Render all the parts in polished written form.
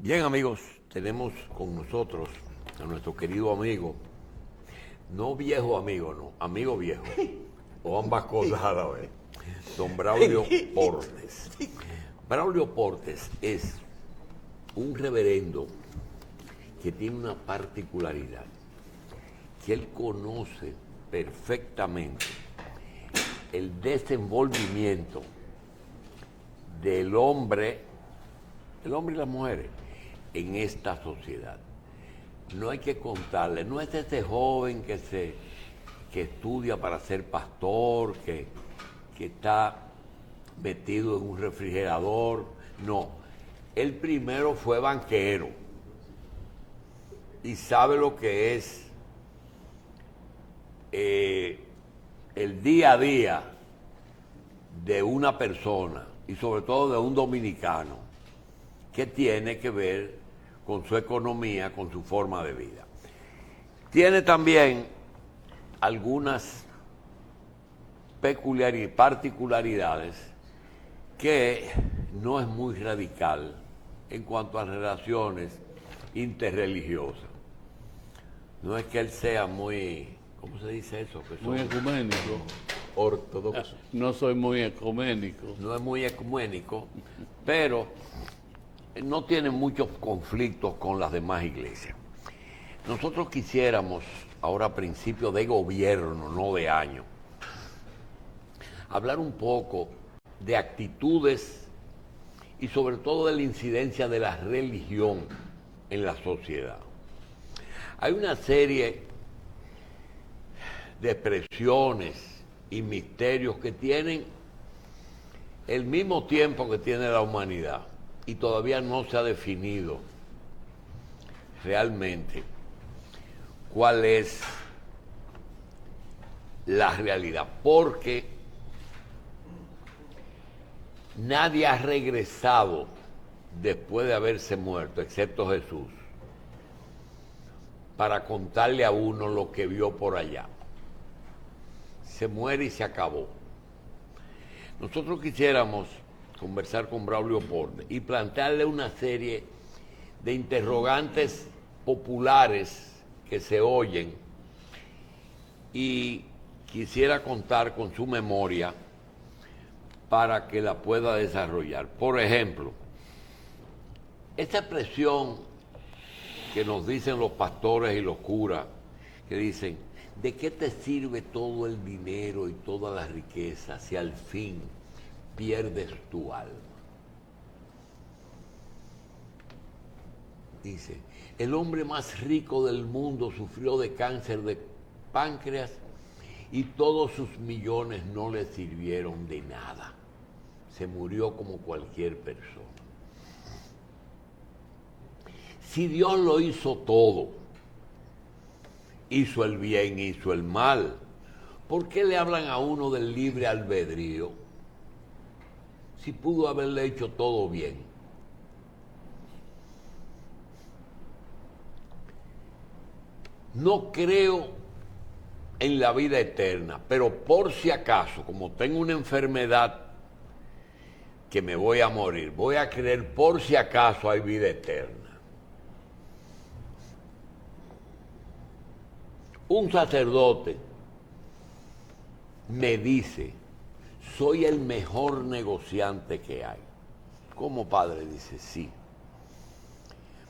Bien, amigos, tenemos con nosotros a nuestro querido amigo, no viejo amigo, no, amigo viejo, o ambas cosas a la vez, don Braulio Portes. Braulio Portes es un reverendo que tiene una particularidad, que él conoce perfectamente el desenvolvimiento del hombre y las mujeres en esta sociedad. No hay que contarle, no es ese joven que estudia para ser pastor, que está metido en un refrigerador. No, él primero fue banquero y sabe lo que es el día a día de una persona y sobre todo de un dominicano que tiene que ver con su economía, con su forma de vida. Tiene también algunas particularidades que no es muy radical en cuanto a relaciones interreligiosas. No es que él sea muy, ¿cómo se dice eso? Que Muy ecuménico. ortodoxo. No soy muy ecuménico. No es muy ecuménico, pero no tiene muchos conflictos con las demás iglesias. Nosotros quisiéramos, ahora a principio de gobierno, no de año, hablar un poco de actitudes y sobre todo de la incidencia de la religión en la sociedad. Hay una serie de expresiones y misterios que tienen el mismo tiempo que tiene la humanidad y todavía no se ha definido realmente cuál es la realidad, porque nadie ha regresado después de haberse muerto, excepto Jesús, para contarle a uno lo que vio por allá. Se muere y se acabó. Nosotros quisiéramos conversar con Braulio Portes y plantearle una serie de interrogantes populares que se oyen, y quisiera contar con su memoria para que la pueda desarrollar. Por ejemplo, esta expresión que nos dicen los pastores y los curas, que dicen: ¿de qué te sirve todo el dinero y toda la riqueza si al fin pierdes tu alma? Dice: el hombre más rico del mundo sufrió de cáncer de páncreas y todos sus millones no le sirvieron de nada. Se murió como cualquier persona. Si Dios lo hizo todo, hizo el bien, hizo el mal, ¿por qué le hablan a uno del libre albedrío si pudo haberle hecho todo bien? No creo en la vida eterna, pero por si acaso, como tengo una enfermedad que me voy a morir, voy a creer por si acaso hay vida eterna. Un sacerdote me dice: soy el mejor negociante que hay. ¿Cómo, padre? Dice: sí.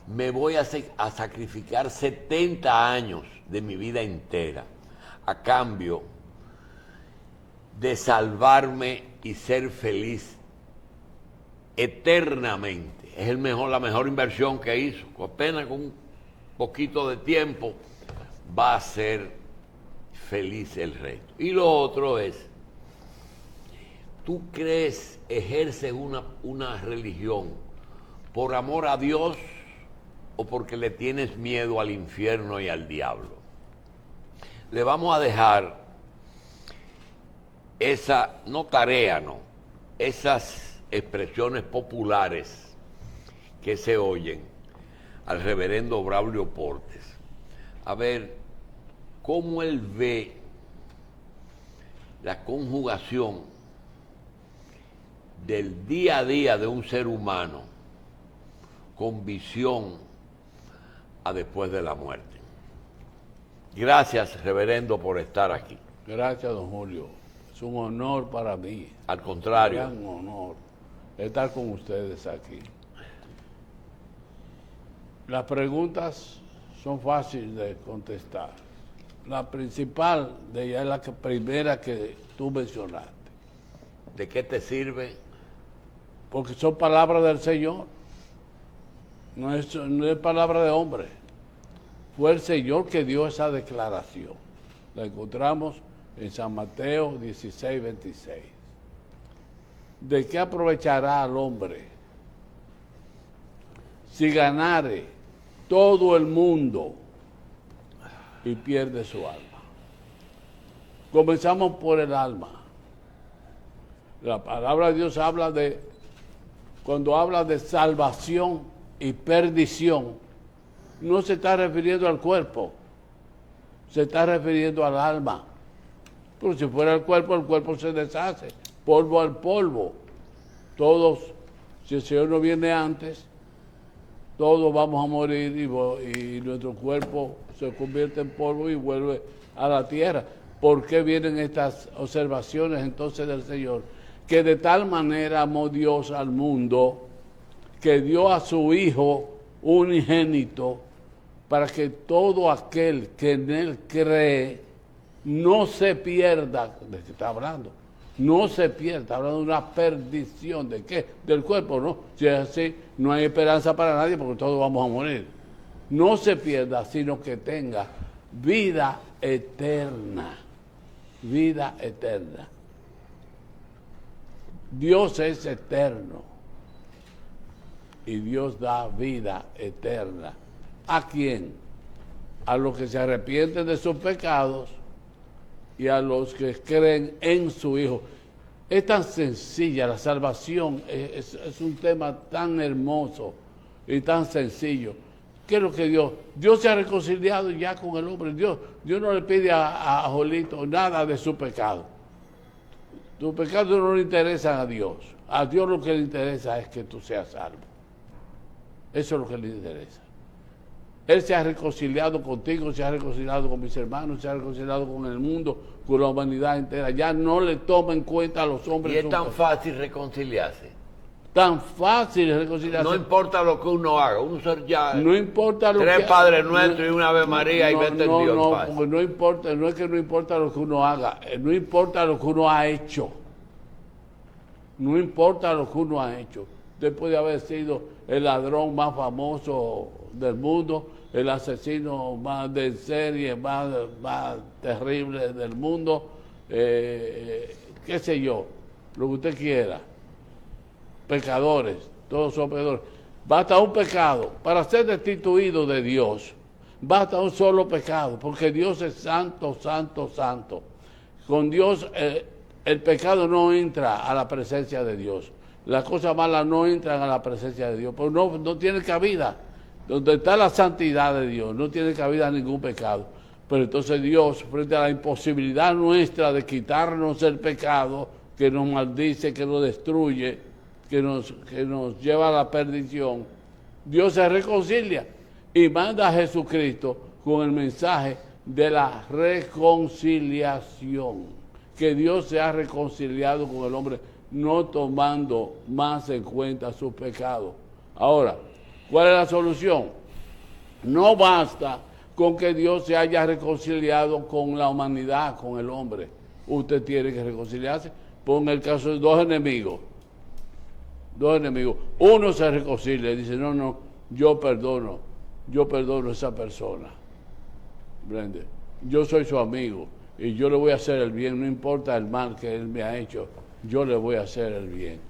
Me voy a sacrificar 70 años de mi vida entera a cambio de salvarme y ser feliz eternamente. Es la mejor inversión que hizo. Apenas con un poquito de tiempo va a ser feliz el resto. Y lo otro es: ¿tú crees, ejerces una religión por amor a Dios o porque le tienes miedo al infierno y al diablo? Le vamos a dejar esa, no tarea, no, esas expresiones populares que se oyen al reverendo Braulio Portes, a ver cómo él ve la conjugación del día a día de un ser humano con visión a después de la muerte. Gracias, reverendo, por estar aquí. Gracias, don Julio. Es un honor para mí. Al contrario. Un gran honor estar con ustedes aquí. Las preguntas son fáciles de contestar. La principal de ella es la primera que tú mencionaste. ¿De qué te sirve? Porque son palabras del Señor. No es palabra de hombre. Fue el Señor que dio esa declaración. La encontramos en San Mateo 16, 26. ¿De qué aprovechará al hombre si ganare todo el mundo y pierde su alma? Comenzamos por el alma. La palabra de Dios habla de, cuando habla de salvación y perdición, no se está refiriendo al cuerpo, se está refiriendo al alma. Pero si fuera el cuerpo se deshace, polvo al polvo. Todos, si el Señor no viene antes, todos vamos a morir y nuestro cuerpo se convierte en polvo y vuelve a la tierra. ¿Por qué vienen estas observaciones entonces del Señor? Que de tal manera amó Dios al mundo que dio a su Hijo unigénito para que todo aquel que en Él cree no se pierda. ¿De qué está hablando? No se pierda, está hablando de una perdición. ¿De qué? Del cuerpo, ¿no? Si es así, no hay esperanza para nadie porque todos vamos a morir. No se pierda, sino que tenga vida eterna. Vida eterna. Dios es eterno y Dios da vida eterna. ¿A quién? A los que se arrepienten de sus pecados y a los que creen en su Hijo. Es tan sencilla la salvación, es un tema tan hermoso y tan sencillo. ¿Qué es lo que Dios se ha reconciliado ya con el hombre? Dios no le pide a Jolito nada de su pecado. Tus pecados no le interesan a Dios. A Dios lo que le interesa es que tú seas salvo. Eso es lo que le interesa. Él se ha reconciliado contigo, se ha reconciliado con mis hermanos, se ha reconciliado con el mundo, con la humanidad entera. Ya no le toma en cuenta a los hombres. Y es tan fácil reconciliarse. Tan fácil reconciliarse. No importa lo que uno haga, uno ya. No importa lo tres que Padres Nuestros y una Ave María y vete en Dios. No, porque no importa, no es que no importa lo que uno haga, no importa lo que uno ha hecho. No importa lo que uno ha hecho. Usted puede haber sido el ladrón más famoso del mundo, el asesino más de serie, más terrible del mundo, qué sé yo, lo que usted quiera. Pecadores, todos son pecadores. Basta un pecado para ser destituido de Dios. Basta un solo pecado, porque Dios es santo, santo, santo. Con Dios el pecado no entra a la presencia de Dios. Las cosas malas no entran a la presencia de Dios, pero no tiene cabida. Donde está la santidad de Dios, no tiene cabida ningún pecado. Pero entonces Dios, frente a la imposibilidad nuestra de quitarnos el pecado, que nos maldice, que nos destruye, que nos lleva a la perdición, Dios se reconcilia y manda a Jesucristo con el mensaje de la reconciliación, que Dios se ha reconciliado con el hombre, no tomando más en cuenta sus pecados. Ahora, ¿cuál es la solución? No basta con que Dios se haya reconciliado con la humanidad, con el hombre. Usted tiene que reconciliarse. Ponga el caso de dos enemigos. Uno se reconcilia y dice, no, yo perdono a esa persona. ¿Brende? Yo soy su amigo y yo le voy a hacer el bien, no importa el mal que él me ha hecho, yo le voy a hacer el bien.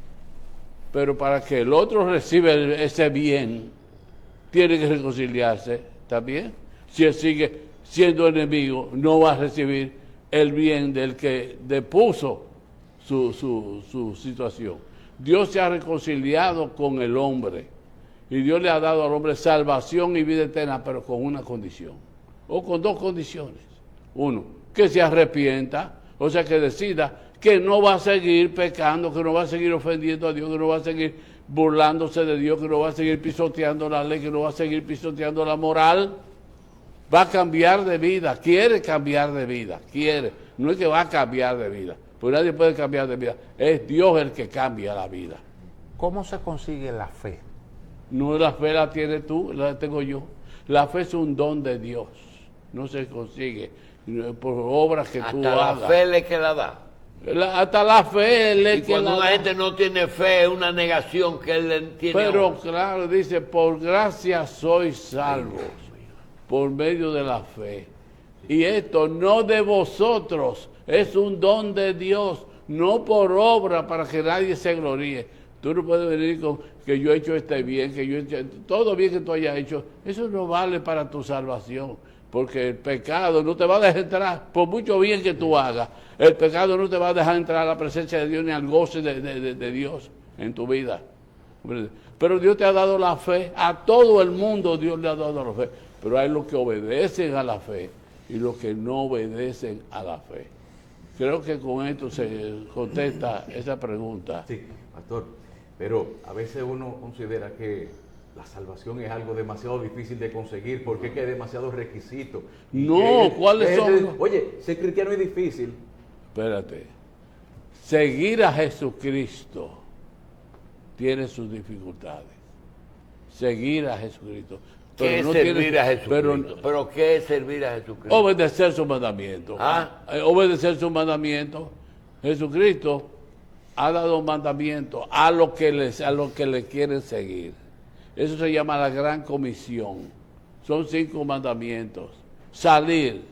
Pero para que el otro reciba ese bien, tiene que reconciliarse también. Si él sigue siendo enemigo, no va a recibir el bien del que depuso su situación. Dios se ha reconciliado con el hombre y Dios le ha dado al hombre salvación y vida eterna, pero con una condición, o con dos condiciones. Uno, que se arrepienta, o sea, que decida que no va a seguir pecando, que no va a seguir ofendiendo a Dios, que no va a seguir burlándose de Dios, que no va a seguir pisoteando la ley, que no va a seguir pisoteando la moral. Va a cambiar de vida, quiere cambiar de vida, quiere. No es que va a cambiar de vida, porque nadie puede cambiar de vida. Es Dios el que cambia la vida. ¿Cómo se consigue la fe? No, la fe la tienes tú, la tengo yo. La fe es un don de Dios, no se consigue por obras que tú Hasta hagas. la fe le que la da. Hasta la fe Y le que cuando la una da. gente no tiene fe, es una negación que él tiene. Pero claro, dice, por gracia sois salvos, por medio de la fe. Y esto no de vosotros, es un don de Dios, no por obra para que nadie se gloríe. Tú no puedes venir con que yo he hecho este bien, que yo he hecho todo bien que tú hayas hecho. Eso no vale para tu salvación, porque el pecado no te va a dejar entrar, por mucho bien que tú hagas. El pecado no te va a dejar entrar a la presencia de Dios ni al goce de Dios en tu vida. Pero Dios te ha dado la fe, a todo el mundo Dios le ha dado la fe. Pero hay los que obedecen a la fe y los que no obedecen a la fe. Creo que con esto se contesta esa pregunta. Sí, pastor, pero a veces uno considera que la salvación es algo demasiado difícil de conseguir porque es que hay demasiados requisitos. No, ¿cuáles son? Oye, ser cristiano es difícil. Espérate. Seguir a Jesucristo tiene sus dificultades. Seguir a Jesucristo. ¿Qué es no servir tiene- a Jesucristo? ¿Pero qué es servir a Jesucristo? Obedecer sus mandamientos. ¿Ah? Obedecer sus mandamientos. Jesucristo ha dado mandamientos a los que le quieren seguir. Eso se llama la gran comisión. Son 5 mandamientos. Salir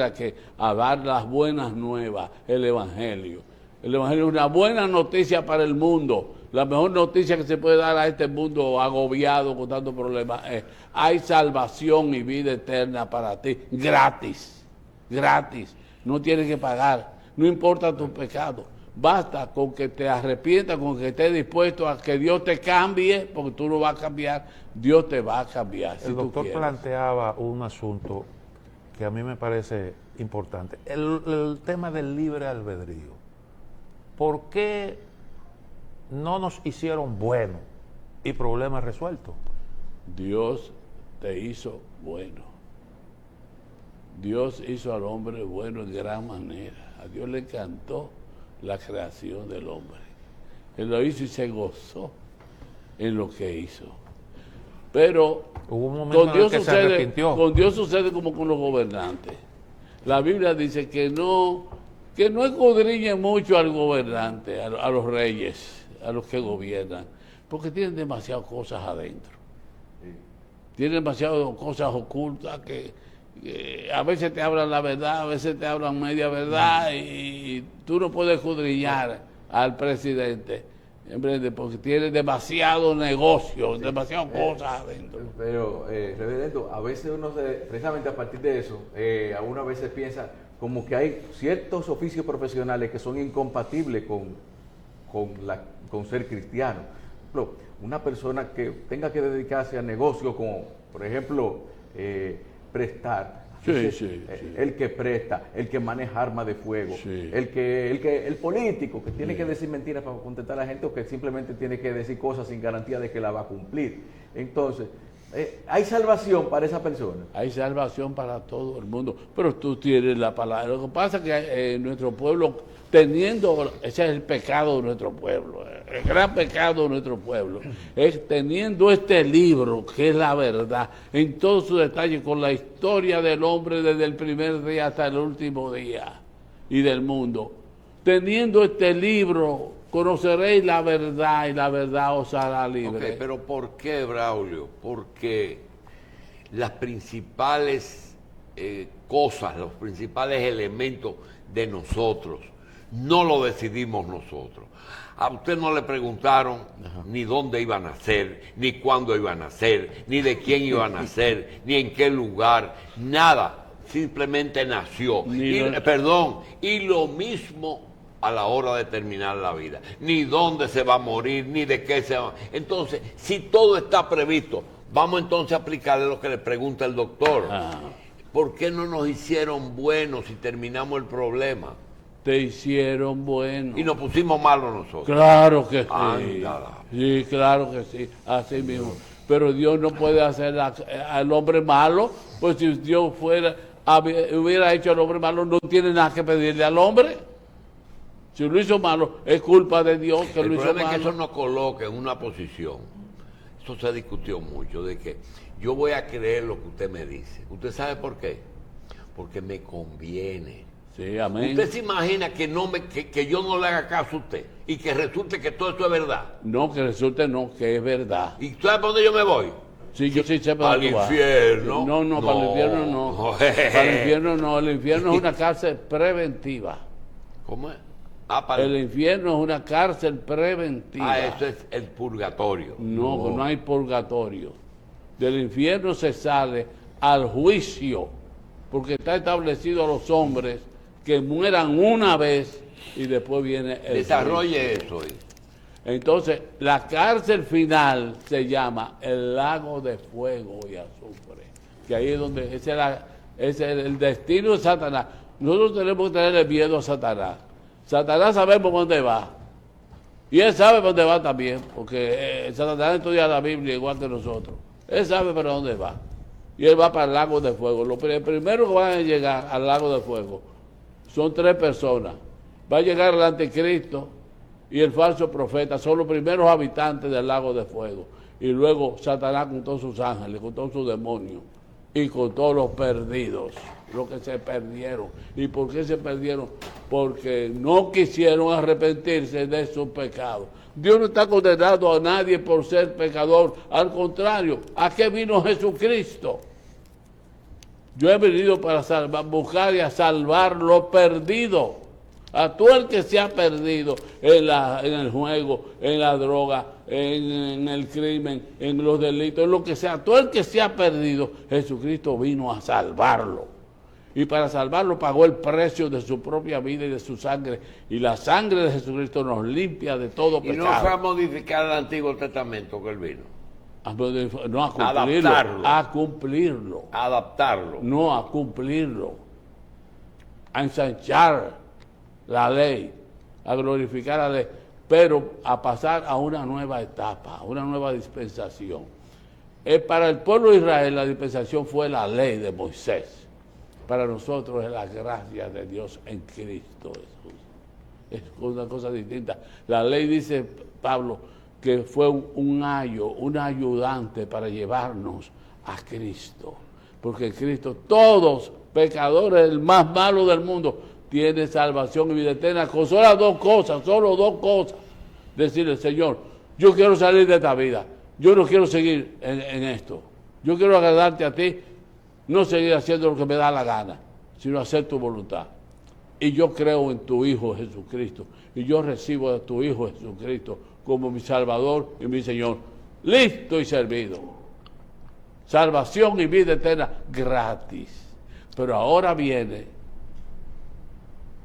a que a dar las buenas nuevas, el evangelio. El evangelio es una buena noticia para el mundo. La mejor noticia que se puede dar a este mundo agobiado con tantos problemas es: hay salvación y vida eterna para ti, gratis, gratis. No tienes que pagar, no importa tu pecado. Basta con que te arrepientas, con que estés dispuesto a que Dios te cambie, porque tú no vas a cambiar, Dios te va a cambiar. Si El tú doctor quieres. planteaba un asunto que a mí me parece importante. El tema del libre albedrío. ¿Por qué no nos hicieron buenos y problemas resueltos? Dios te hizo bueno. Dios hizo al hombre bueno en gran manera. A Dios le encantó la creación del hombre. Él lo hizo y se gozó en lo que hizo. Pero Hubo un momento en el que se arrepintió. con Dios sucede como con los gobernantes. La Biblia dice que no escudriñen mucho al gobernante, a los reyes, a los que gobiernan, porque tienen demasiadas cosas adentro. Tienen demasiadas cosas ocultas que a veces te hablan la verdad, a veces te hablan media verdad y tú no puedes escudriñar al presidente, ¿entiendes? Porque tiene demasiado negocio, demasiadas cosas adentro. Pero, reverendo, a veces precisamente a partir de eso, a uno a veces piensa como que hay ciertos oficios profesionales que son incompatibles con ser cristiano. Por ejemplo, una persona que tenga que dedicarse a negocios como, por ejemplo, prestar. Sí, Entonces, sí. El que presta, el que maneja armas de fuego, Sí. el político que tiene que decir mentiras para contentar a la gente o que simplemente tiene que decir cosas sin garantía de que la va a cumplir. Entonces, ¿hay salvación para esa persona? Hay salvación para todo el mundo, pero tú tienes la palabra. Lo que pasa es que nuestro pueblo, ese es el pecado de nuestro pueblo, el gran pecado de nuestro pueblo, es teniendo este libro, que es la verdad, en todos sus detalles, con la historia del hombre desde el primer día hasta el último día y del mundo. Teniendo este libro, conoceréis la verdad y la verdad os hará libre. Ok, pero ¿por qué, Braulio? Porque las principales cosas, los principales elementos de nosotros, no lo decidimos nosotros. A usted no le preguntaron ni dónde iban a nacer, ni cuándo iban a nacer, ni de quién iban a nacer, ni en qué lugar, nada. Simplemente nació. Y lo mismo a la hora de terminar la vida. Ni dónde se va a morir, ni de qué se va. Entonces, si todo está previsto, vamos entonces a aplicarle lo que le pregunta el doctor. ¿Por qué no nos hicieron buenos si terminamos el problema? te hicieron bueno. Y nos pusimos malos nosotros. Claro que sí. Ándala. Sí, claro que sí, así mismo. Pero Dios no puede hacer al hombre malo, pues si Dios hubiera hecho al hombre malo, no tiene nada que pedirle al hombre. Si lo hizo malo, es culpa de Dios que El lo hizo problema es que malo. eso nos coloca en una posición, eso se discutió mucho, de que yo voy a creer lo que usted me dice. ¿Usted sabe por qué? Porque me conviene. Sí, amén. ¿Usted se imagina que yo no le haga caso a usted y que resulte que todo esto es verdad? No, que resulte no, que es verdad. ¿Y sabe para dónde yo me voy? Sí, yo sí sé para Al dónde va. infierno. No, para el infierno no. Para el infierno no. El infierno es una cárcel preventiva. ¿Cómo es? Para El infierno es una cárcel preventiva. eso es el purgatorio. No hay purgatorio. Del infierno se sale al juicio, porque está establecido a los hombres que mueran una vez y después viene el Desarrolle juicio. eso. Entonces, la cárcel final se llama el lago de fuego y azufre, que ahí es donde ese es el destino de Satanás. Nosotros tenemos que tenerle miedo a Satanás. Satanás sabemos dónde va. Y él sabe dónde va también, porque Satanás estudia la Biblia igual que nosotros. Él sabe para dónde va. Y él va para el lago de fuego. El primero que van a llegar al lago de fuego son 3 personas. Va a llegar el anticristo y el falso profeta. Son los primeros habitantes del lago de fuego. Y luego Satanás con todos sus ángeles, con todos sus demonios y con todos los perdidos, los que se perdieron. ¿Y por qué se perdieron? Porque no quisieron arrepentirse de sus pecados. Dios no está condenando a nadie por ser pecador. Al contrario, ¿a qué vino Jesucristo? Yo he venido para buscar y a salvar lo perdido. A todo el que se ha perdido en el juego, en la droga, en el crimen, en los delitos, en lo que sea. Todo el que se ha perdido, Jesucristo vino a salvarlo. Y para salvarlo pagó el precio de su propia vida y de su sangre. Y la sangre de Jesucristo nos limpia de todo Y pecado. no fue a modificar el Antiguo Testamento que él vino. No a cumplirlo, Adaptarlo. a cumplirlo. A adaptarlo. No a cumplirlo. A ensanchar la ley, a glorificar la ley, pero a pasar a una nueva etapa, a una nueva dispensación. Para el pueblo de Israel la dispensación fue la ley de Moisés. Para nosotros es la gracia de Dios en Cristo Jesús. Es una cosa distinta. La ley, dice Pablo, que fue un ayudante para llevarnos a Cristo. Porque Cristo, todos pecadores, el más malo del mundo, tiene salvación y vida eterna con solo dos cosas. Decirle, Señor, yo quiero salir de esta vida. Yo no quiero seguir en esto. Yo quiero agradarte a ti. No seguir haciendo lo que me da la gana, sino hacer tu voluntad. Y yo creo en tu Hijo Jesucristo. Y yo recibo a tu Hijo Jesucristo como mi Salvador y mi Señor. Listo y servido. Salvación y vida eterna gratis. Pero ahora viene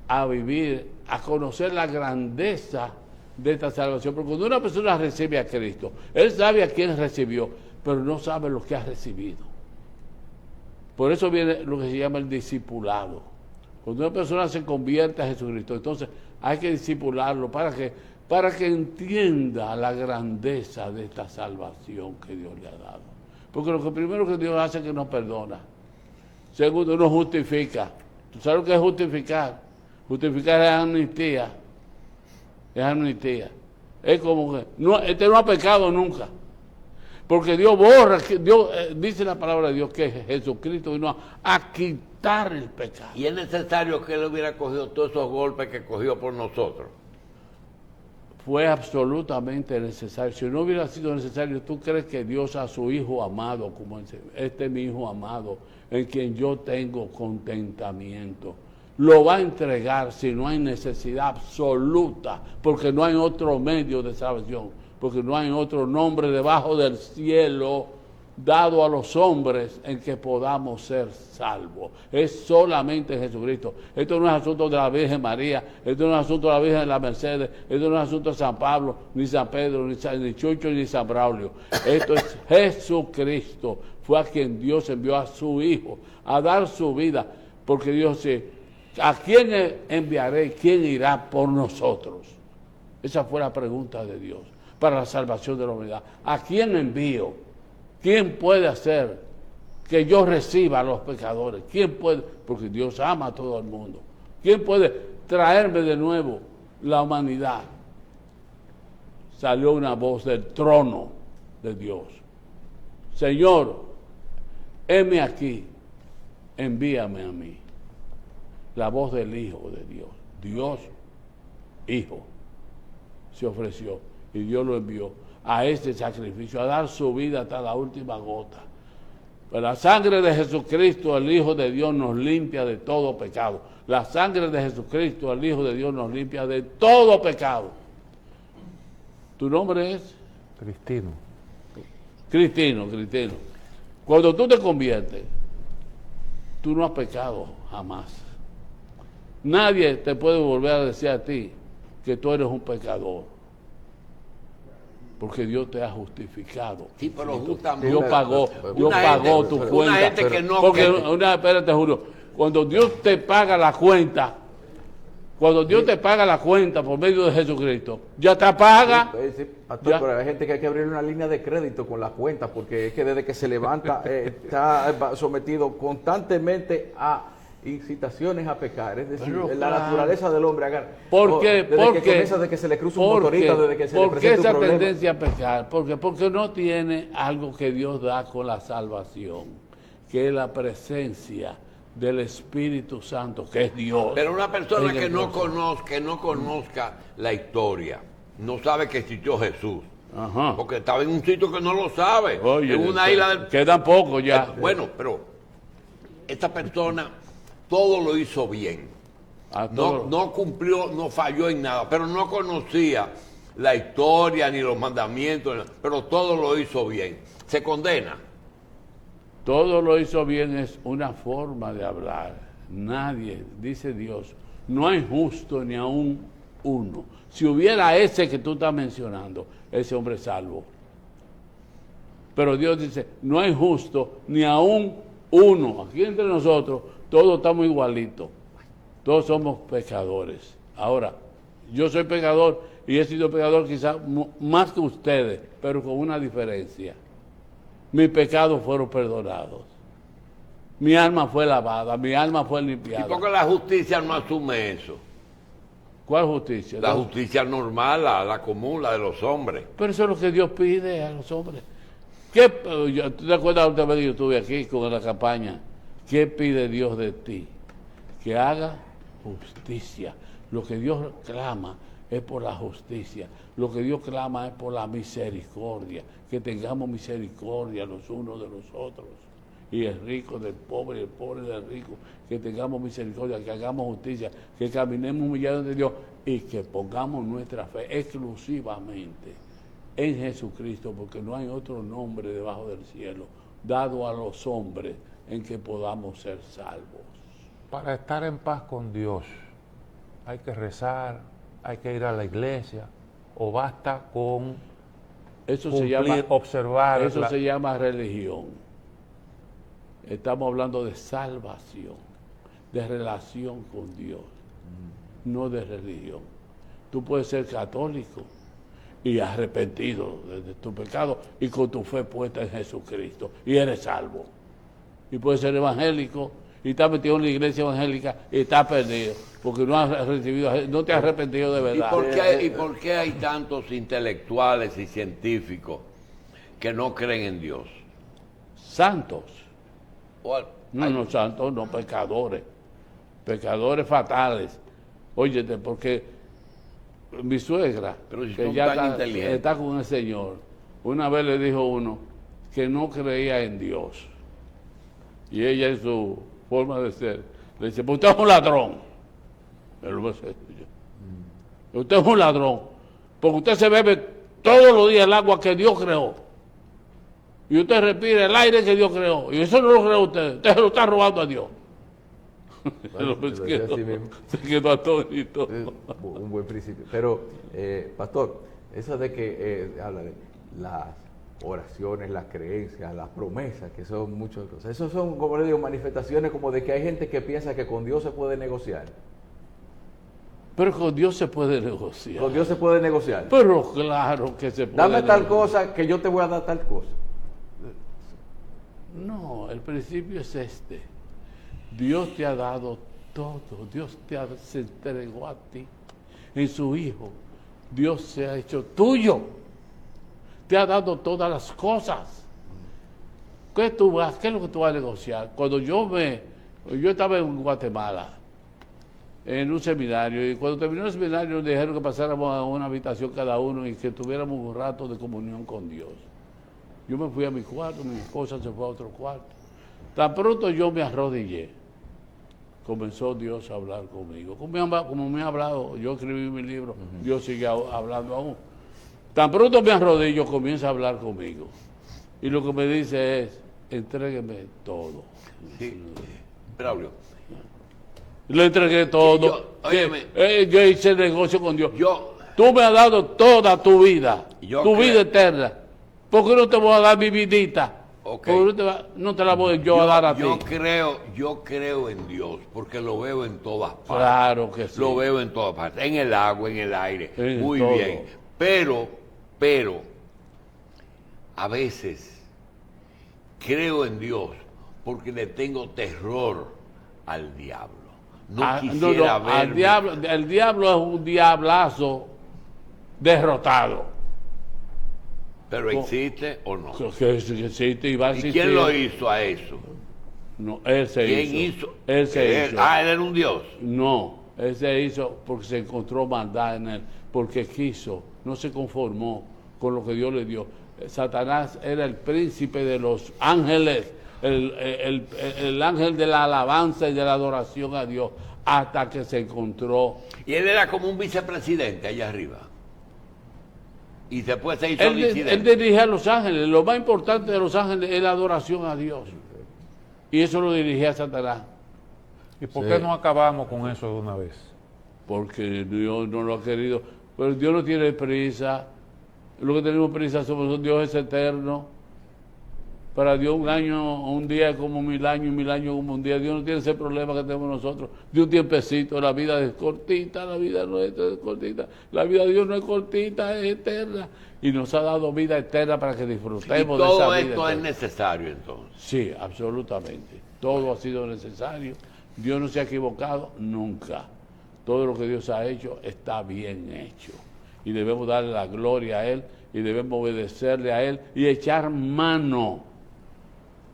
a vivir, a conocer la grandeza de esta salvación. Porque cuando una persona recibe a Cristo, él sabe a quién recibió, pero no sabe lo que ha recibido. Por eso viene lo que se llama el discipulado. Cuando una persona se convierte a Jesucristo, entonces hay que discipularlo para que entienda la grandeza de esta salvación que Dios le ha dado. Porque lo que primero que Dios hace es que nos perdona. Segundo, nos justifica. ¿Tú sabes lo que es justificar? Justificar es amnistía. Es amnistía. Es como que este no ha pecado nunca. Porque Dios borra, dice la palabra de Dios que Jesucristo vino a quitar el pecado. Y es necesario que él hubiera cogido todos esos golpes que cogió por nosotros. Fue absolutamente necesario. Si no hubiera sido necesario, ¿tú crees que Dios a su Hijo amado, como este es mi Hijo amado, en quien yo tengo contentamiento, lo va a entregar si no hay necesidad absoluta? Porque no hay otro medio de salvación. Porque no hay otro nombre debajo del cielo dado a los hombres en que podamos ser salvos. Es solamente en Jesucristo. Esto no es asunto de la Virgen María, esto no es asunto de la Virgen de la Mercedes, esto no es asunto de San Pablo, ni San Pedro, ni Chucho, ni San Braulio. Esto es Jesucristo. Fue a quien Dios envió a su Hijo a dar su vida, porque Dios sí, ¿A quién enviaré? ¿Quién irá por nosotros? Esa fue la pregunta de Dios para la salvación de la humanidad. ¿A quién envío? ¿Quién puede hacer que yo reciba a los pecadores? ¿Quién puede? Porque Dios ama a todo el mundo. ¿Quién puede traerme de nuevo la humanidad? Salió una voz del trono de Dios. Señor, heme aquí, envíame a mí. La voz del Hijo de Dios. Dios, Hijo, se ofreció y Dios lo envió a este sacrificio, a dar su vida hasta la última gota. Pero la sangre de Jesucristo, el Hijo de Dios, nos limpia de todo pecado. La sangre de Jesucristo, el Hijo de Dios, nos limpia de todo pecado. ¿Tu nombre es? Cristino. Cristino. Cuando tú te conviertes, tú no has pecado jamás. Nadie te puede volver a decir a ti que tú eres un pecador. Porque Dios te ha justificado. Sí, pero justamente. Dios pagó tu cuenta. Una gente que no. Porque, espérate, Julio, cuando Dios te paga la cuenta, por medio de Jesucristo, ya te paga. Sí, pastor, pero hay gente que hay que abrir una línea de crédito con la cuenta, porque es que desde que se levanta está sometido constantemente a incitaciones a pecar. Es decir, Pero, la claro. naturaleza del hombre agarra. ¿Por qué? Desde que comienza, de que se le cruza un motorista, desde que se le ¿Por qué presenta un esa problema. tendencia a pecar? Porque no tiene algo que Dios da con la salvación, que es la presencia del Espíritu Santo, que es Dios. Pero una persona En que el no corazón. conozca la historia, no sabe que existió Jesús. Ajá. Porque estaba en un sitio que no lo sabe. Oye, en una isla del... quedan poco ya. Bueno, pero esta persona todo lo hizo bien. A todo. No cumplió, no falló en nada, pero no conocía la historia ni los mandamientos, pero todo lo hizo bien. Se condena. Todo lo hizo bien, es una forma de hablar. Nadie, dice Dios, no hay justo ni aún uno. Si hubiera ese que tú estás mencionando, ese hombre es salvo. Pero Dios dice, no hay justo ni aún uno. Aquí entre nosotros todos estamos igualitos. Todos somos pecadores. Ahora, yo soy pecador y he sido pecador quizás más que ustedes, pero con una diferencia. Mis pecados fueron perdonados. Mi alma fue lavada, mi alma fue ¿Y limpiada. por qué la justicia no asume eso? ¿Cuál justicia? La justicia normal, la común, la de los hombres. Pero eso es lo que Dios pide a los hombres. ¿Tú te acuerdas la última vez que yo estuve aquí con la campaña? ¿Qué pide Dios de ti? Que haga justicia. Lo que Dios clama es por la justicia. Lo que Dios clama es por la misericordia. Que tengamos misericordia los unos de los otros. Y el rico del pobre y el pobre del rico. Que tengamos misericordia, que hagamos justicia, que caminemos humillados de Dios y que pongamos nuestra fe exclusivamente en Jesucristo, porque no hay otro nombre debajo del cielo dado a los hombres en que podamos ser salvos. Para estar en paz con Dios, hay que rezar, hay que ir a la iglesia, o basta con Eso cumplir, observar. Eso se llama religión. Estamos hablando de salvación, de relación con Dios, no de religión. Tú puedes ser católico y arrepentido de tu pecado y con tu fe puesta en Jesucristo y eres salvo. Y puedes ser evangélico y estás metido en la iglesia evangélica y estás perdido porque no has recibido, no te has arrepentido de verdad. ¿Y por qué hay tantos intelectuales y científicos que no creen en Dios? Santos. No, No santos, no pecadores. Pecadores fatales. Óyete, porque mi suegra, pero si que son ya tan inteligentes, está con el Señor, una vez le dijo uno que no creía en Dios. Y ella en su forma de ser, le dice, pues usted es un ladrón. Usted es un ladrón, porque usted se bebe todos los días el agua que Dios creó. Y usted respira el aire que Dios creó. Y eso no lo creó usted se lo está robando a Dios. Bueno, Se quedó atónito. Un buen principio. Pero, pastor, eso de que habla de oraciones, las creencias, las promesas, que son muchas cosas. Esos son, como le digo, manifestaciones como de que hay gente que piensa que con Dios se puede negociar. Pero con Dios se puede negociar. Con Dios se puede negociar. Pero claro que se puede Dame tal negociar. cosa que yo te voy a dar tal cosa. No, el principio es este. Dios te ha dado todo. Dios se entregó a ti. En su Hijo. Dios se ha hecho tuyo. Te ha dado todas las cosas. ¿Qué es lo que tú vas a negociar? Cuando yo estaba en Guatemala, en un seminario, y cuando terminó el seminario nos dijeron que pasáramos a una habitación cada uno y que tuviéramos un rato de comunión con Dios. Yo me fui a mi cuarto, mi esposa se fue a otro cuarto. Tan pronto yo me arrodillé, comenzó Dios a hablar conmigo. Como me ha hablado, yo escribí mi libro, Dios sigue hablando aún. Tan pronto me arrodillo, comienza a hablar conmigo. Y lo que me dice es, entrégueme todo. Sí. Braulio, Le entregué todo. óyeme. Yo hice negocio con Dios. yo, Tú me has dado toda tu vida, Yo tu creo- vida eterna. ¿Por qué no te voy a dar mi vidita? Ok. ¿Por qué no te la voy yo a dar a ti? yo creo en Dios, porque lo veo en todas partes. Claro que sí. Lo veo en todas partes, en el agua, en el aire, En muy todo. bien. Pero, a veces creo en Dios porque le tengo terror al diablo. No quisiera al verme. diablo, el diablo es un diablazo derrotado. Pero existe o no. Que existe y va a ¿Y existir. quién lo hizo a eso? No, él se ¿Quién hizo. hizo? Él se hizo. Ah, él era un Dios. No, él se hizo porque se encontró maldad en él, porque quiso, no se conformó con lo que Dios le dio. Satanás era el príncipe de los ángeles, el ángel de la alabanza y de la adoración a Dios, hasta que se encontró. Y él era como un vicepresidente allá arriba. Y después se hizo Él disidente. dirigía a los ángeles, lo más importante de los ángeles es la adoración a Dios. Y eso lo dirigía a Satanás, ¿Y por qué no acabamos con eso de una vez? porque Dios no lo ha querido. Pero Dios no tiene prisa. Lo que tenemos prisa somos Dios es eterno. Para Dios un día es como 1000 años y 1000 años como un día. Dios no tiene ese problema que tenemos nosotros de un tiempecito. La vida es cortita, la vida nuestra es cortita. La vida de Dios no es cortita, es eterna. Y nos ha dado vida eterna para que Y disfrutemos de esa todo vida esto es eterna. necesario entonces. Sí, absolutamente. Todo ha sido necesario. Dios no se ha equivocado nunca. Todo lo que Dios ha hecho está bien hecho. Y debemos darle la gloria a Él y debemos obedecerle a Él y echar mano.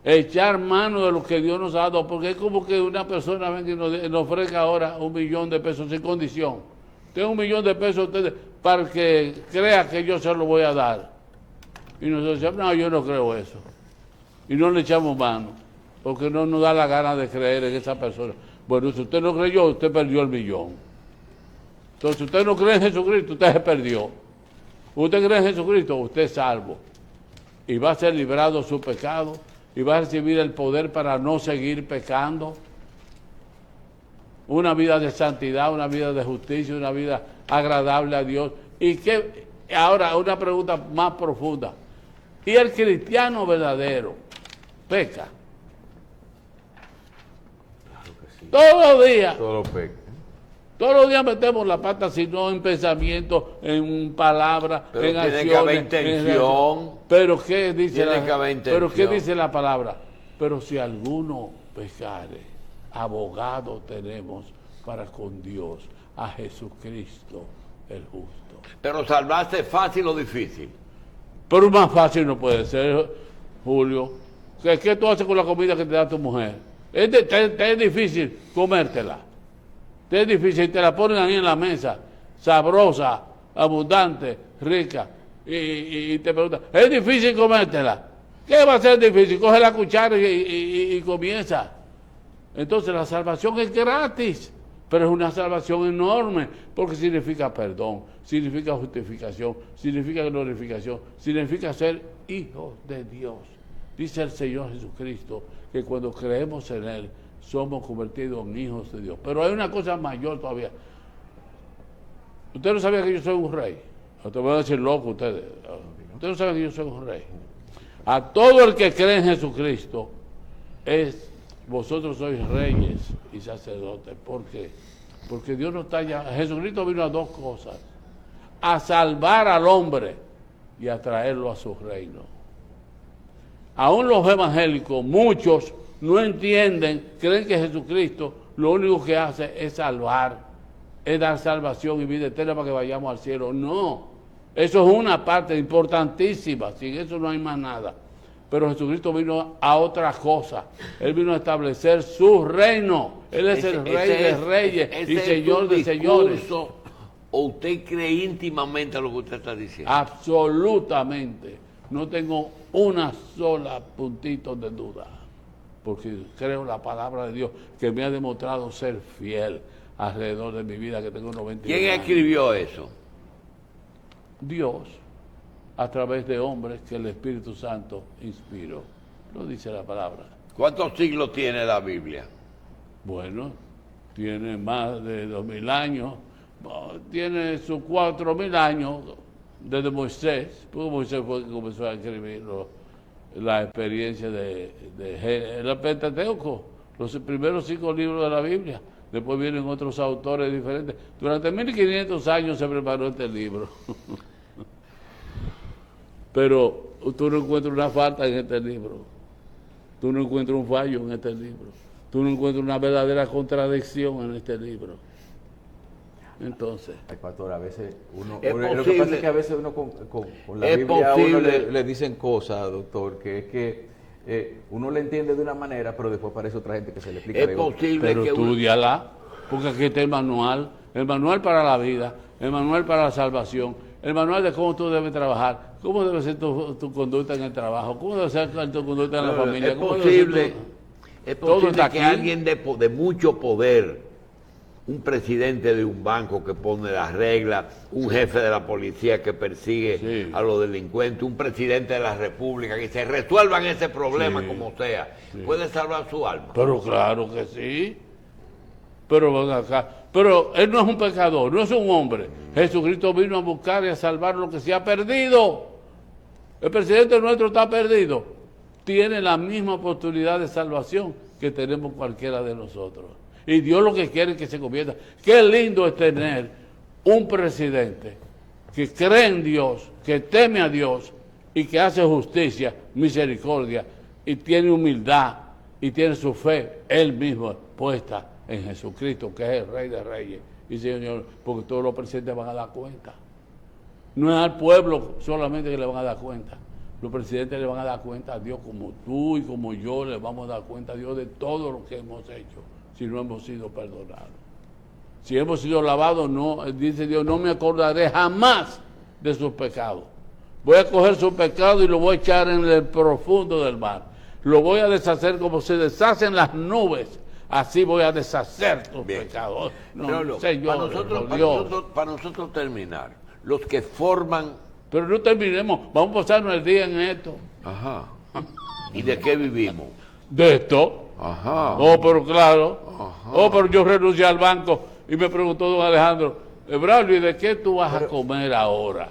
Echar mano de lo que Dios nos ha dado. Porque es como que una persona venga y nos ofrezca ahora $1.000.000 sin condición. Tengo $1.000.000 a ustedes para que crea que yo se lo voy a dar. Y nosotros decimos, no, yo no creo eso. Y no le echamos mano, porque no nos da la gana de creer en esa persona. Bueno, si usted no creyó, usted perdió el millón. Entonces, si usted no cree en Jesucristo, usted se perdió. Usted cree en Jesucristo, usted es salvo. Y va a ser librado de su pecado, y va a recibir el poder para no seguir pecando. Una vida de santidad, una vida de justicia, una vida agradable a Dios. Y que ahora una pregunta más profunda. ¿Y el cristiano verdadero peca? Todos los días. Todo lo peca. Todos los días metemos la pata, si no en pensamiento, en palabras, Pero en tiene acciones. que haber en intención. reacción. Pero ¿qué dice Tiene que haber intención. pero qué dice la palabra? Pero si alguno pecare, abogado tenemos para con Dios, a Jesucristo el justo. Pero salvarse es fácil o difícil. Pero más fácil no puede ser, Julio. ¿Qué tú haces con la comida que te da tu mujer? Te es difícil comértela. Te es difícil, te la ponen ahí en la mesa, sabrosa, abundante, rica, y te preguntan, ¿es difícil comértela? ¿Qué va a ser difícil? Coge la cuchara y comienza. Entonces la salvación es gratis, pero es una salvación enorme, porque significa perdón, significa justificación, significa glorificación, significa ser hijos de Dios. Dice el Señor Jesucristo que cuando creemos en Él, somos convertidos en hijos de Dios. Pero hay una cosa mayor todavía. Usted no sabía que yo soy un rey. Te voy a decir loco ustedes. Usted no sabe que yo soy un rey. a todo el que cree en Jesucristo, vosotros sois reyes y sacerdotes. ¿Por qué? Porque Dios no está ya. Jesucristo vino a dos cosas: a salvar al hombre y a traerlo a su reino. Aún los evangélicos, muchos no entienden, creen que Jesucristo lo único que hace es salvar, es dar salvación y vida eterna para que vayamos al cielo. No, eso es una parte importantísima, sin eso no hay más nada. Pero Jesucristo vino a otra cosa. Él vino a establecer su reino. Él es el Rey de Reyes y Señor de Señores. ¿O usted cree íntimamente lo que usted está diciendo? Absolutamente. No tengo una sola puntito de duda. Porque creo la palabra de Dios que me ha demostrado ser fiel alrededor de mi vida, que tengo 91 ¿Quién años. escribió eso? Dios, a través de hombres que el Espíritu Santo inspiró. Lo dice la palabra. ¿Cuántos siglos tiene la Biblia? Bueno, tiene más de 2000 años, tiene sus 4000 años desde Moisés, porque Moisés fue el que comenzó a escribir la experiencia de el Pentateuco, los primeros 5 libros de la Biblia. Después vienen otros autores diferentes. Durante 1500 años se preparó este libro. Pero tú no encuentras una falta en este libro. Tú no encuentras un fallo en este libro. Tú no encuentras una verdadera contradicción en este libro. Entonces, Ay, pastor, a veces uno... Es lo que posible. pasa es que a veces uno con la Es Biblia a uno posible. le dicen cosas, doctor, que es que uno le entiende de una manera, pero después aparece otra gente que se le explica Es de otra. posible pero que estúdiala, porque aquí está el manual para la vida, el manual para la salvación, el manual de cómo tú debes trabajar, cómo debe ser tu conducta en el trabajo, cómo debe ser tu conducta en la familia. Es cómo debe ser posible, todo está que aquí. alguien de mucho poder, un presidente de un banco que pone las reglas, un jefe de la policía que persigue Sí. a los delincuentes, un presidente de la república, que se resuelvan ese problema Sí. como sea, puede salvar su alma. Pero claro que sí. Pero ven acá. Pero él no es un pecador, no es un hombre. Jesucristo vino a buscar y a salvar lo que se ha perdido. El presidente nuestro está perdido. Tiene la misma oportunidad de salvación que tenemos cualquiera de nosotros. Y Dios lo que quiere es que se convierta. Qué lindo es tener un presidente que cree en Dios, que teme a Dios y que hace justicia, misericordia y tiene humildad y tiene su fe él mismo puesta en Jesucristo, que es el Rey de Reyes y Señor, porque todos los presidentes van a dar cuenta. No es al pueblo solamente que le van a dar cuenta. Los presidentes le van a dar cuenta a Dios, como tú y como yo le vamos a dar cuenta a Dios de todo lo que hemos hecho, si no hemos sido perdonados. Si hemos sido lavados, no, dice Dios, no me acordaré jamás de sus pecados. Voy a coger sus pecados y lo voy a echar en el profundo del mar. Lo voy a deshacer como se deshacen las nubes. Así voy a deshacer tus Bien. pecados. No, Pero Señor, por Dios. para nosotros terminar, los que forman... Pero no terminemos, vamos a pasarnos el día en esto. Ajá. ¿Y de qué vivimos? De esto. Ajá. Oh, pero claro. Oh, pero yo renuncié al banco y me preguntó don Alejandro, Braulio, ¿y de qué tú vas a comer ahora?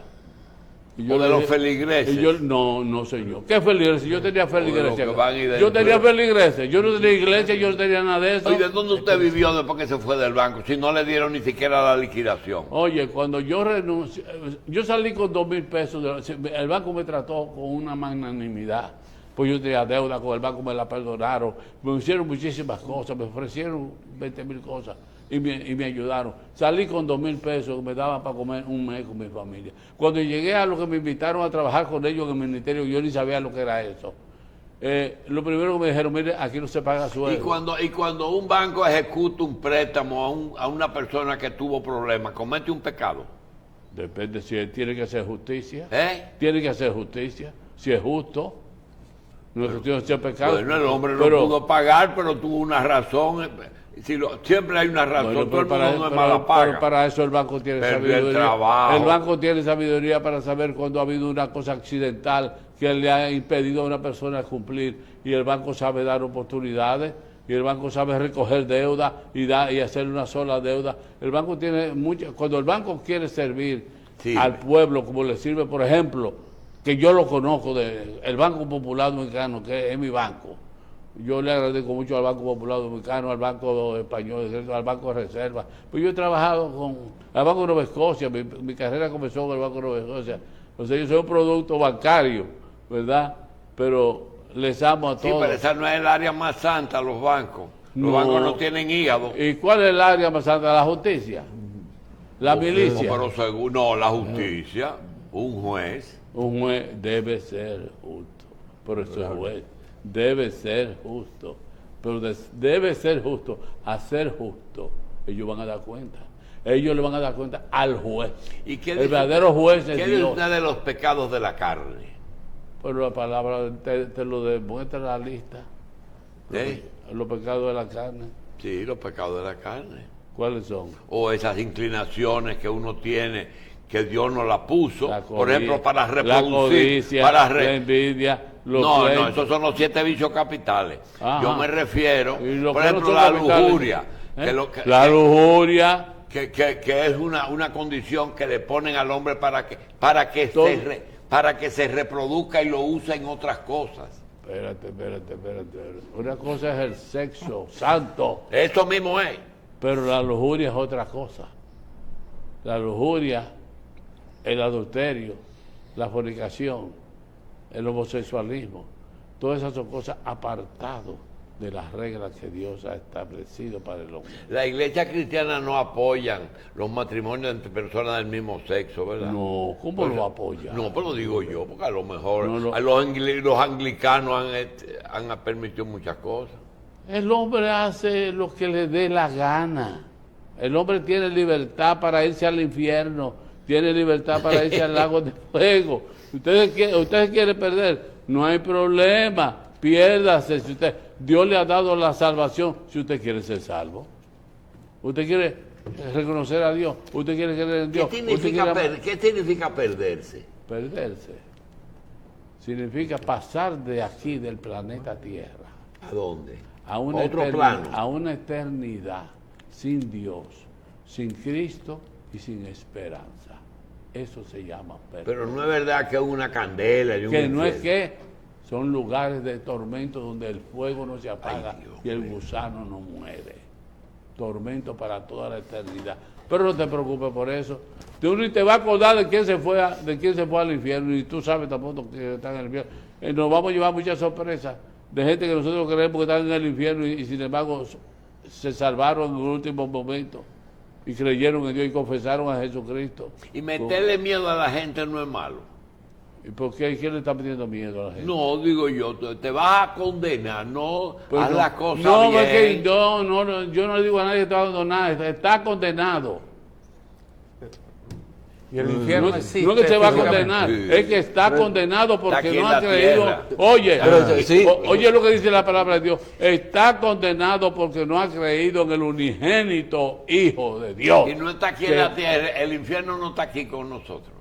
Y O de le los dije- feligreses. y yo, no, señor. ¿Qué feligreses? Yo tenía feligreses. que van y de- Yo tenía feligreses. Yo no tenía iglesia, yo no tenía nada de eso. ¿Y de dónde usted vivió después que se fue del banco? Si no le dieron ni siquiera la liquidación. Oye, cuando yo renuncié, yo salí con 2,000 pesos. El banco me trató con una magnanimidad. Pues yo tenía deuda con el banco, me la perdonaron. Me hicieron muchísimas cosas, me ofrecieron 20,000 cosas y me ayudaron. Salí con 2,000 pesos que me daban para comer un mes con mi familia. Cuando llegué a lo que me invitaron a trabajar con ellos en el ministerio, yo ni sabía lo que era eso. Lo primero que me dijeron, mire, aquí no se paga sueldo. Y cuando un banco ejecuta un préstamo a una persona que tuvo problemas, comete un pecado. Depende si él tiene que hacer justicia. ¿Eh? Tiene que hacer justicia, si es justo. No es cuestión de ser pecado. Bueno, el hombre no Pero- pudo pagar, pero tuvo una razón. Siempre hay una razón. Bueno, Todo el pero mundo no es mala paga. pero para eso el banco tiene Perdió el sabiduría. trabajo. El banco tiene sabiduría para saber cuando ha habido una cosa accidental que le ha impedido a una persona cumplir. Y el banco sabe dar oportunidades. Y el banco sabe recoger deuda y hacer una sola deuda. El banco tiene mucho. Cuando el banco quiere servir Sí. al pueblo, como le sirve, por ejemplo, que yo lo conozco, el Banco Popular Dominicano, que es mi banco. Yo le agradezco mucho al Banco Popular Dominicano, al Banco Español, al Banco de Reserva. Pues yo he trabajado con el Banco de Nueva Escocia, mi carrera comenzó con el Banco de Nueva Escocia. O sea, yo soy un producto bancario, ¿verdad? Pero les amo a todos. Sí, pero esa no es el área más santa, los bancos. Los bancos no tienen hígado. ¿Y cuál es el área más santa? La justicia. La milicia. Pero no, la justicia, un juez. Un juez debe ser justo. Por eso es juez. Debe ser justo. Pero debe ser justo. A ser justo, ellos van a dar cuenta. Ellos le van a dar cuenta al juez. ¿Y qué el verdadero juez es ¿qué dice Dios. usted de los pecados de la carne? Pero la palabra te lo demuestra la lista. Los pecados de la carne. Sí, los pecados de la carne. ¿Cuáles son? O esas inclinaciones que uno tiene, que Dios nos la puso, La por ejemplo, para la reproducir. codicia, la envidia, los No, pleitos. esos son los 7 vicios capitales. Ajá. Yo me refiero, ¿Y los por que ejemplo, no la son capitales? lujuria. La lujuria. Que es una condición que le ponen al hombre para que se reproduzca y lo use en otras cosas. Espérate. Una cosa es el sexo santo, Eso mismo es. pero la lujuria es otra cosa. La lujuria, el adulterio, la fornicación, el homosexualismo, todas esas son cosas apartadas de las reglas que Dios ha establecido para el hombre. La iglesia cristiana no apoyan los matrimonios entre personas del mismo sexo, ¿verdad? No, ¿cómo lo apoya? No, pero lo digo yo, porque a lo mejor No, a los anglicanos han permitido muchas cosas. El hombre hace lo que le dé la gana. El hombre tiene libertad para irse al infierno, tiene libertad para irse al lago de fuego. Ustedes quieren perder, no hay problema, piérdase. Si Dios le ha dado la salvación, si usted quiere ser salvo. Usted quiere reconocer a Dios, usted quiere creer en Dios. ¿Qué significa perderse? Perderse significa pasar de aquí, del planeta Tierra, ¿A dónde? a una, Otro plano. a una eternidad sin Dios, sin Cristo y sin esperanza. Eso se llama perder. Pero no es verdad que es una candela y un Que no es infierno. que son lugares de tormento donde el fuego no se apaga Ay, Dios y el mío. gusano no muere. Tormento para toda la eternidad. Pero no te preocupes por eso. Tú ni te vas a acordar de quién se fue al infierno, y tú sabes tampoco que están en el infierno. Nos vamos a llevar muchas sorpresas de gente que nosotros creemos que están en el infierno y sin embargo se salvaron en el último momento y creyeron en Dios y confesaron a Jesucristo. Y meterle miedo a la gente no es malo. ¿Y por qué? ¿Quién le está metiendo miedo a la gente? No, digo yo, te vas a condenar, no Pues haz no, las cosas no, bien. porque yo no le digo a nadie que está condenado, está condenado. Y el infierno No, existe. no es que se va a físicamente. condenar, Sí. es que está condenado Está porque aquí en no ha la creído. tierra. Oye, Pero, sí. oye lo que dice la palabra de Dios, está condenado porque no ha creído en el unigénito Hijo de Dios. Y no está aquí Que- en la tierra, el infierno no está aquí con nosotros.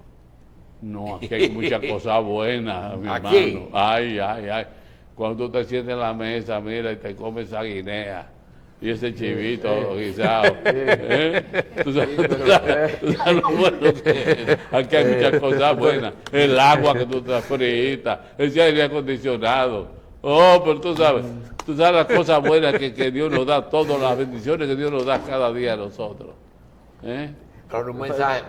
No, aquí hay muchas cosas buenas, mi Aquí. hermano. Ay. Cuando tú te sientes en la mesa, mira, y te comes esa guinea y ese chivito guisado. ¿Tú sabes lo bueno que es? Aquí hay muchas cosas buenas. El agua que tú te fritas, ese aire acondicionado. Oh, pero tú sabes las cosas buenas que Dios nos da, todas las bendiciones que Dios nos da cada día a nosotros. Claro, un mensaje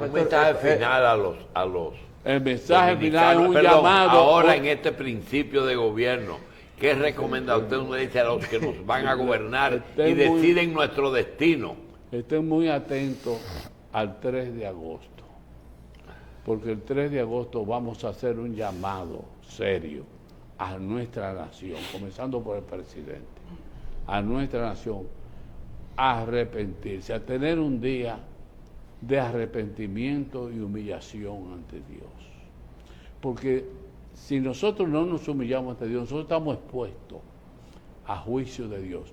final a los El mensaje final es un Perdón, llamado. ahora en este principio de gobierno, ¿qué recomienda usted? Uno dice a los que nos van a gobernar y deciden nuestro destino. Estén muy atentos al 3 de agosto, porque el 3 de agosto vamos a hacer un llamado serio a nuestra nación, comenzando por el presidente, a nuestra nación, a arrepentirse, a tener un día de arrepentimiento y humillación ante Dios. Porque si nosotros no nos humillamos ante Dios, nosotros estamos expuestos a juicio de Dios.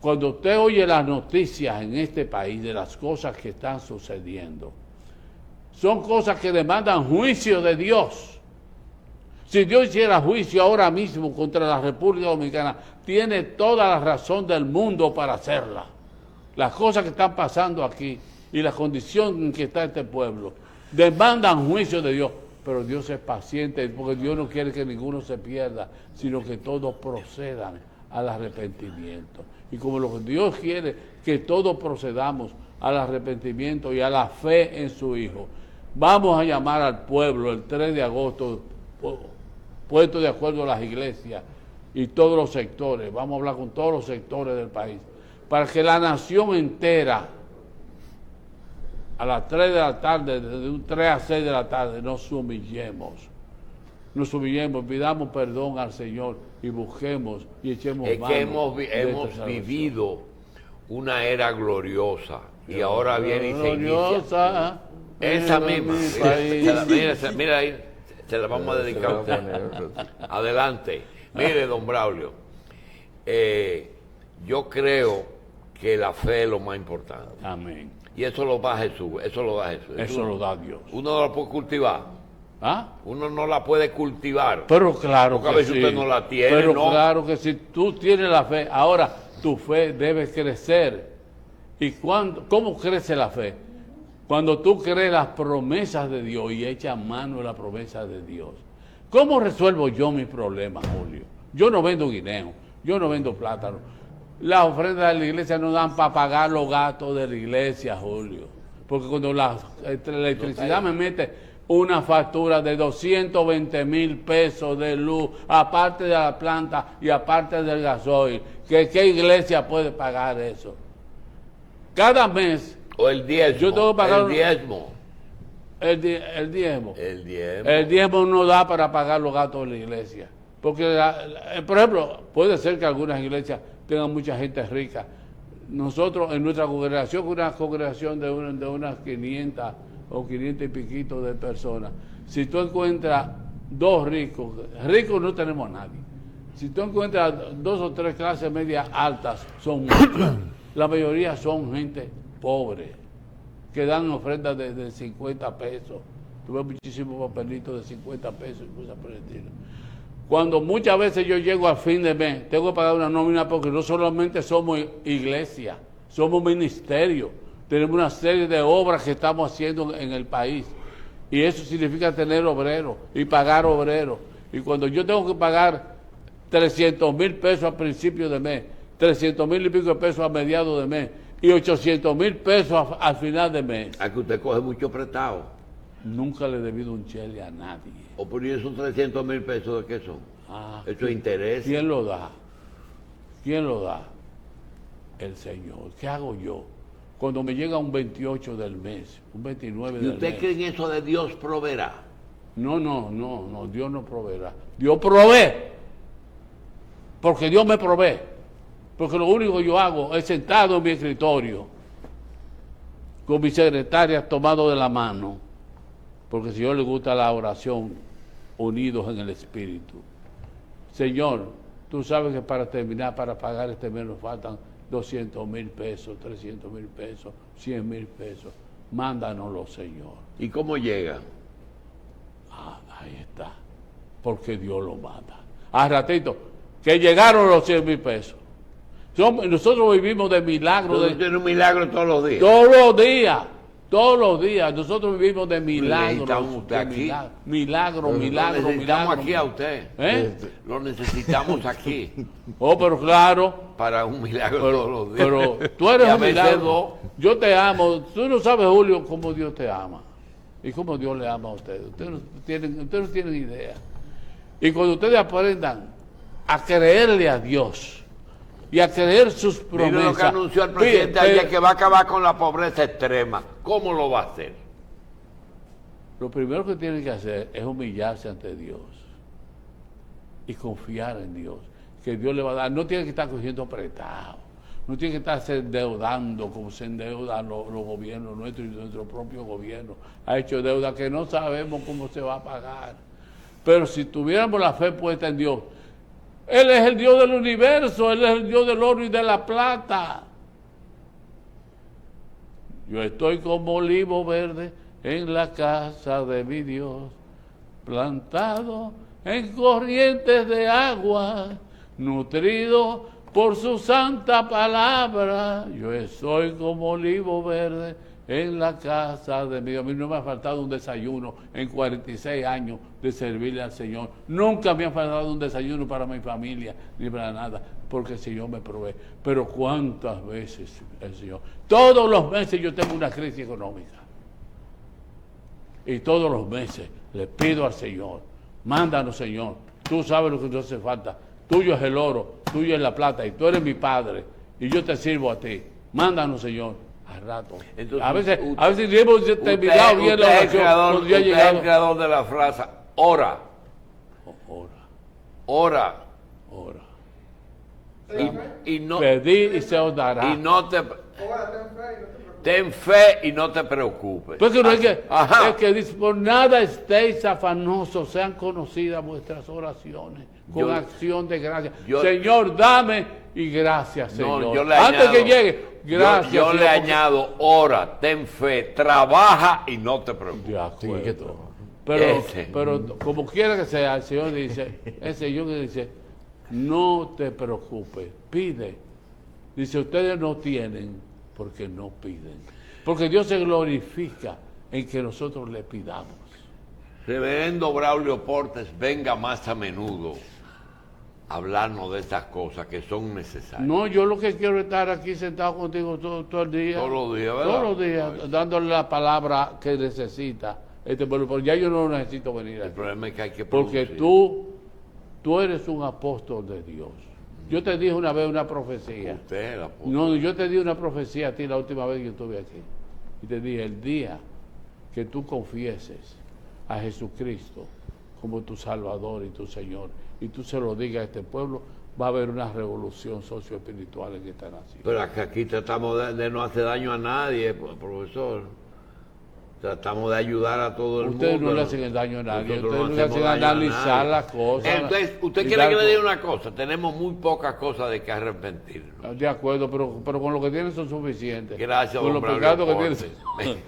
Cuando usted oye las noticias en este país de las cosas que están sucediendo, son cosas que demandan juicio de Dios. Si Dios hiciera juicio ahora mismo contra la República Dominicana, tiene toda la razón del mundo para hacerla. Las cosas que están pasando aquí y la condición en que está este pueblo demandan juicio de Dios. pero Dios es paciente, porque Dios no quiere que ninguno se pierda, sino que todos procedan al arrepentimiento. Y como lo que Dios quiere que todos procedamos al arrepentimiento y a la fe en su Hijo, vamos a llamar al pueblo el 3 de agosto, puesto de acuerdo a las iglesias y todos los sectores, vamos a hablar con todos los sectores del país, para que la nación entera, a las 3 de la tarde, desde un 3 a 6 de la tarde, nos humillemos, pidamos perdón al Señor y busquemos y echemos Es mano que hemos de esta salvación. vivido una era gloriosa y ahora viene y se inicia. Gloriosa Esa en misma. mi país. Mira ahí, se la vamos a dedicar a usted. Adelante. Mire, don Braulio, yo creo que la fe es lo más importante. Amén. Y eso lo da Jesús, eso lo da Jesús. Eso lo da Dios. Uno no la puede cultivar. ¿Ah? Uno no la puede cultivar. Pero claro Porque a que veces sí. usted no la tiene, Pero ¿no? claro que si tú tienes la fe, ahora tu fe debe crecer. ¿Y cómo crece la fe? Cuando tú crees las promesas de Dios y echas mano de las promesas de Dios. ¿Cómo resuelvo yo mis problemas, Julio? Yo no vendo guineo, yo no vendo plátano. Las ofrendas de la iglesia no dan para pagar los gastos de la iglesia, Julio. Porque cuando la electricidad me mete una factura de 220,000 pesos de luz, aparte de la planta y aparte del gasoil, ¿qué iglesia puede pagar eso? Cada mes, O el diezmo. Yo tengo que pagar el diezmo. el diezmo. El diezmo. El diezmo no da para pagar los gastos de la iglesia. Porque, por ejemplo, puede ser que algunas iglesias tengan mucha gente rica. Nosotros, en nuestra congregación, una congregación de unas 500 o 500 y piquito de personas, si tú encuentras dos ricos no tenemos a nadie. Si tú encuentras 2 o 3 clases medias altas, son muchos. La mayoría son gente pobre, que dan ofrendas de 50 pesos. Tuve muchísimos papelitos de 50 pesos y cosas por el estilo. Cuando muchas veces yo llego al fin de mes, tengo que pagar una nómina porque no solamente somos iglesia, somos ministerio. Tenemos una serie de obras que estamos haciendo en el país. Y eso significa tener obreros y pagar obreros. Y cuando yo tengo que pagar 300,000 pesos al principio de mes, 300,000 y pico de pesos a mediados de mes y 800,000 pesos al final de mes, A que usted coge mucho prestado. nunca le he debido un chele a nadie. O por esos 300,000 pesos, ¿de qué son? Ah, Eso es interés. ¿quién lo da? ¿Quién lo da? El Señor. ¿Qué hago yo? Cuando me llega un 28 del mes, un 29 ¿Y del usted mes. cree en eso de Dios proveerá? No, Dios no proveerá. Dios provee. Porque Dios me provee. Porque lo único que yo hago es sentado en mi escritorio, con mi secretaria tomado de la mano, porque al Señor le gusta la oración, unidos en el Espíritu. Señor, tú sabes que para terminar, para pagar este mes nos faltan 200,000 pesos, 300,000 pesos, 100,000 pesos. Mándanoslo, Señor. ¿Y cómo llega? Ah, ahí está. Porque Dios lo manda. Al ratito, que llegaron los 100,000 pesos. Nosotros vivimos de milagros. Usted tiene un milagro todos los días. Todos los días. Nosotros vivimos de milagros. Necesitamos usted de aquí. Milagro. Lo necesitamos aquí a usted. ¿Eh? Lo necesitamos aquí Oh, pero claro. para un milagro todos los días. Pero tú eres Y a un veces milagro. dos. Yo te amo. Tú no sabes, Julio, cómo Dios te ama. Y cómo Dios le ama a ustedes. Ustedes no tienen idea. Y cuando ustedes aprendan a creerle a Dios y a creer sus promesas. Mire lo que anunció el presidente ayer, que va a acabar con la pobreza extrema. ¿Cómo lo va a hacer? Lo primero que tienen que hacer es humillarse ante Dios y confiar en Dios, que Dios le va a dar. No tiene que estar cogiendo prestado, no tiene que estarse endeudando como se endeudan los gobiernos nuestros y nuestro propio gobierno. Ha hecho deuda que no sabemos cómo se va a pagar. Pero si tuviéramos la fe puesta en Dios, Él es el Dios del universo, Él es el Dios del oro y de la plata. Yo estoy como olivo verde en la casa de mi Dios, plantado en corrientes de agua, nutrido por su santa palabra. Yo soy como olivo verde en la casa de mi Dios. A mí no me ha faltado un desayuno en 46 años de servirle al Señor. Nunca me ha faltado un desayuno para mi familia, ni para nada, porque el Señor me provee. Pero ¿cuántas veces el Señor? Todos los meses yo tengo una crisis económica. Y todos los meses le pido al Señor, mándanos, Señor, tú sabes lo que nos hace falta. Tuyo es el oro, tuyo es la plata, y tú eres mi Padre, y yo te sirvo a ti. Mándanos, Señor, al rato. Entonces, a veces hemos terminado bien la oración cuando ya usted es el llegado. creador de la frase, ora, ora, y no, Pedí y se os dará. y no te, ten fe y no te preocupes. Porque no es que, Ajá. es que dice, por nada estéis afanosos, sean conocidas vuestras oraciones con Yo- acción de gracias. yo- Señor, dame y gracias, No, Señor. yo le Antes añado- que llegue, gracias. Yo Señor, le porque- añado, ora, ten fe, trabaja y no te preocupes. De acuerdo. que todo. Pero como quiera que sea, el Señor dice, el Señor que dice, no te preocupes, pide. Dice, ustedes no tienen porque no piden. Porque Dios se glorifica en que nosotros le pidamos. Reverendo Braulio Portes, venga más a menudo a hablarnos de estas cosas que son necesarias. No, yo lo que quiero es estar aquí sentado contigo todo el día. Todos los días, ¿verdad? Todos los días, dándole la palabra que necesita este pueblo. Pero ya yo no necesito venir El aquí. problema es que hay que Porque producir. tú eres un apóstol de Dios. Yo te dije una vez una profecía. Usted, la puta. No, yo te di una profecía a ti la última vez que yo estuve aquí. Y te dije, el día que tú confieses a Jesucristo como tu Salvador y tu Señor, y tú se lo digas a este pueblo, va a haber una revolución socioespiritual en esta nación. Pero aquí tratamos de no hacer daño a nadie, profesor. Tratamos de ayudar a todo el Ustedes mundo. no le hacen el daño a nadie, Nosotros no ustedes le hacemos hacen daño a analizar nadie. las cosas. Entonces, ¿usted y quiere dar que le co- diga una cosa? Tenemos muy pocas cosas de que arrepentirnos. De acuerdo, pero con lo que tienen son suficientes. Gracias, Con don los Braulio pecados que Portes.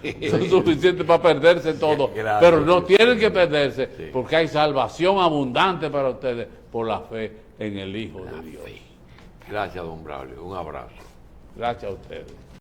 tienen son suficientes para perderse todo. Gracias. Pero no tienen que perderse Sí. porque hay salvación abundante para ustedes por la fe en el Hijo de Dios. Gracias, don Braulio. Un abrazo. Gracias a ustedes.